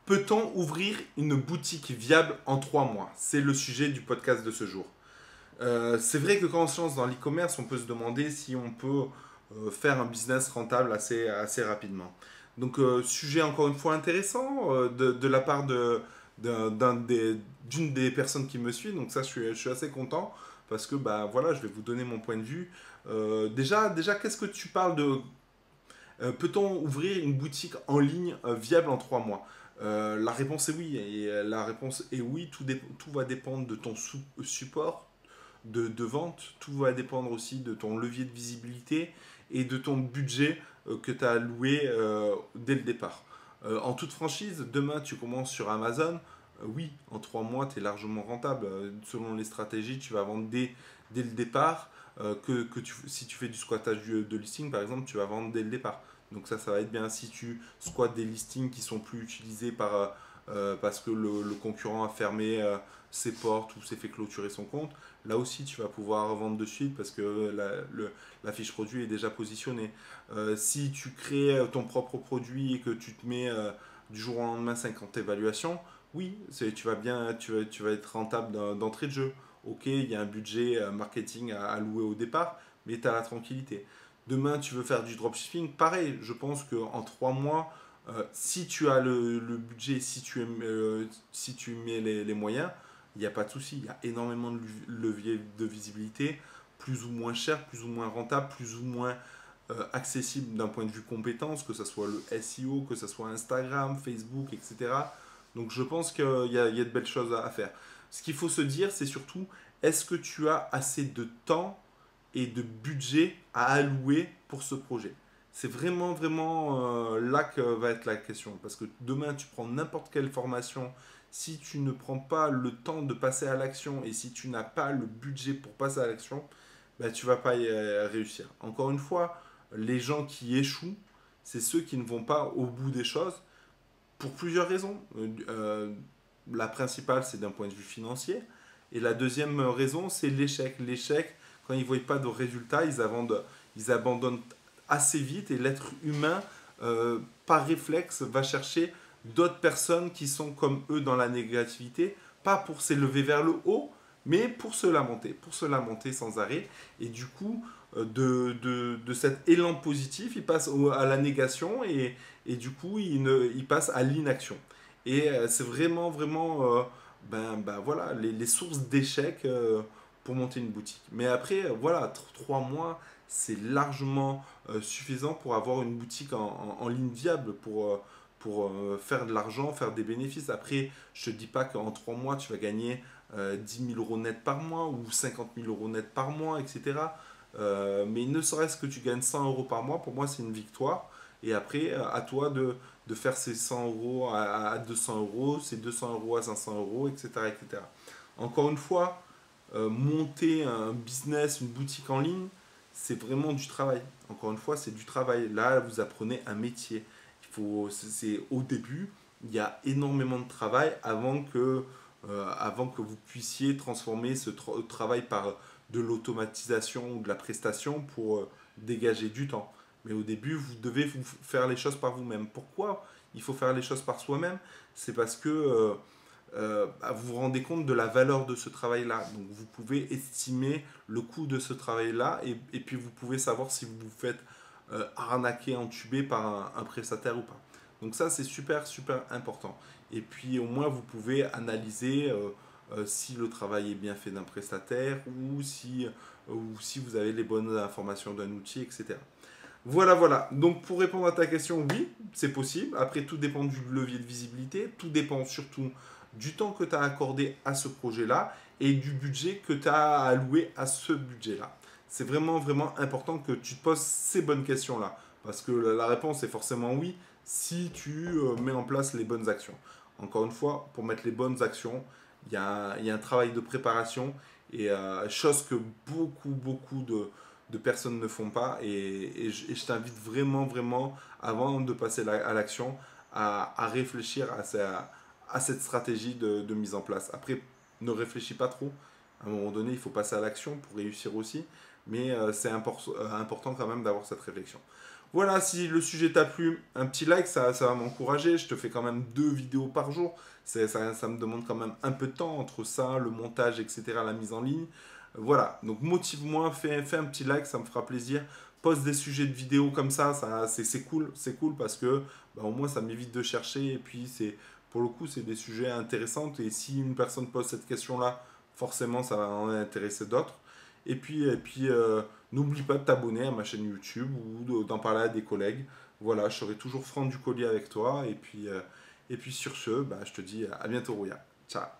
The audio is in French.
Peut-on ouvrir une boutique viable en 3 mois? C'est le sujet du podcast de ce jour. C'est vrai que quand on se lance dans l'e-commerce, on peut se demander si on peut faire un business rentable assez rapidement. Donc, sujet encore une fois intéressant de la part d'une des personnes qui me suit. Donc ça, je suis assez content parce que bah, voilà, je vais vous donner mon point de vue. Déjà qu'est-ce que tu parles de peut-on ouvrir une boutique en ligne viable en 3 mois? La réponse est oui. Et la réponse est oui, tout va dépendre de ton support de vente, tout va dépendre aussi de ton levier de visibilité et de ton budget que tu as alloué dès le départ. En toute franchise, demain tu commences sur Amazon, oui, en 3 mois tu es largement rentable. Selon les stratégies, tu vas vendre dès le départ. Si tu fais du squattage de listing par exemple, tu vas vendre dès le départ. Donc ça va être bien. Si tu squattes des listings qui sont plus utilisés parce que le concurrent a fermé ses portes ou s'est fait clôturer son compte, là aussi tu vas pouvoir vendre de suite parce que la fiche produit est déjà positionnée. Si tu crées ton propre produit et que tu te mets du jour au lendemain 50 évaluations, oui, tu vas être rentable d'entrée de jeu. Ok, il y a un budget marketing à allouer au départ, mais tu as la tranquillité. Demain, tu veux faire du dropshipping, pareil, je pense qu'en 3 mois, si tu as le budget, si tu mets les moyens, il n'y a pas de souci. Il y a énormément de leviers de visibilité, plus ou moins cher, plus ou moins rentable, plus ou moins accessible d'un point de vue compétence, que ce soit le SEO, que ce soit Instagram, Facebook, etc. Donc je pense qu'il y a de belles choses à faire. Ce qu'il faut se dire, c'est surtout, est-ce que tu as assez de temps et de budget à allouer pour ce projet? C'est vraiment là que va être la question. Parce que demain, tu prends n'importe quelle formation, si tu ne prends pas le temps de passer à l'action et si tu n'as pas le budget pour passer à l'action, bah, tu ne vas pas y réussir. Encore une fois, les gens qui échouent, c'est ceux qui ne vont pas au bout des choses pour plusieurs raisons. La principale, c'est d'un point de vue financier. Et la deuxième raison, c'est l'échec. L'échec, quand ils ne voient pas de résultats, ils abandonnent assez vite et l'être humain, par réflexe, va chercher d'autres personnes qui sont comme eux dans la négativité, pas pour s'élever vers le haut, mais pour se lamenter sans arrêt. Et du coup, de cet élan positif, il passe à la négation et du coup, il passe à l'inaction. Et c'est vraiment, ben voilà, les sources d'échecs pour monter une boutique. Mais après, voilà, 3 mois, c'est largement suffisant pour avoir une boutique en ligne viable, pour faire de l'argent, faire des bénéfices. Après, je ne te dis pas qu'en 3 mois, tu vas gagner 10 000 euros net par mois ou 50 000 euros net par mois, etc. Mais ne serait-ce que tu gagnes 100 euros par mois, pour moi, c'est une victoire. Et après, à toi de faire ces 100 euros à 200 euros, ces 200 euros à 500 euros, etc. etc. Encore une fois, monter un business, une boutique en ligne, c'est vraiment du travail. Encore une fois, c'est du travail. Là, vous apprenez un métier. C'est au début, il y a énormément de travail avant que vous puissiez transformer ce travail par de l'automatisation ou de la prestation pour dégager du temps. Mais au début, vous devez vous faire les choses par vous-même. Pourquoi il faut faire les choses par soi-même? C'est parce que bah, vous vous rendez compte de la valeur de ce travail-là. Donc vous pouvez estimer le coût de ce travail-là et puis vous pouvez savoir si vous vous faites arnaquer, entuber par un prestataire ou pas. Donc ça, c'est super important. Et puis au moins, vous pouvez analyser si le travail est bien fait d'un prestataire ou si vous avez les bonnes informations d'un outil, etc. Voilà. Donc pour répondre à ta question, oui, c'est possible. Après, tout dépend du levier de visibilité. Tout dépend surtout du temps que tu as accordé à ce projet-là et du budget que tu as alloué à ce budget-là. C'est vraiment important que tu te poses ces bonnes questions-là. Parce que la réponse est forcément oui si tu mets en place les bonnes actions. Encore une fois, pour mettre les bonnes actions, il y a un travail de préparation et chose que beaucoup de personnes ne font pas. Et je t'invite vraiment, avant de passer à l'action, à réfléchir à cette stratégie de mise en place. Après, ne réfléchis pas trop. À un moment donné, il faut passer à l'action pour réussir aussi. Mais c'est important quand même d'avoir cette réflexion. Voilà, si le sujet t'a plu, un petit like, ça va m'encourager. Je te fais quand même 2 vidéos par jour. Ça me demande quand même un peu de temps entre ça, le montage, etc., la mise en ligne. Voilà, donc motive-moi, fais un petit like, ça me fera plaisir. Poste des sujets de vidéos comme ça c'est cool parce que bah, au moins ça m'évite de chercher. Et puis, pour le coup, c'est des sujets intéressants. Et si une personne pose cette question-là, forcément, ça va en intéresser d'autres. N'oublie pas de t'abonner à ma chaîne YouTube ou d'en parler à des collègues. Voilà, je serai toujours franc du collier avec toi. Et puis sur ce, bah, je te dis à bientôt, Rouya. Ciao.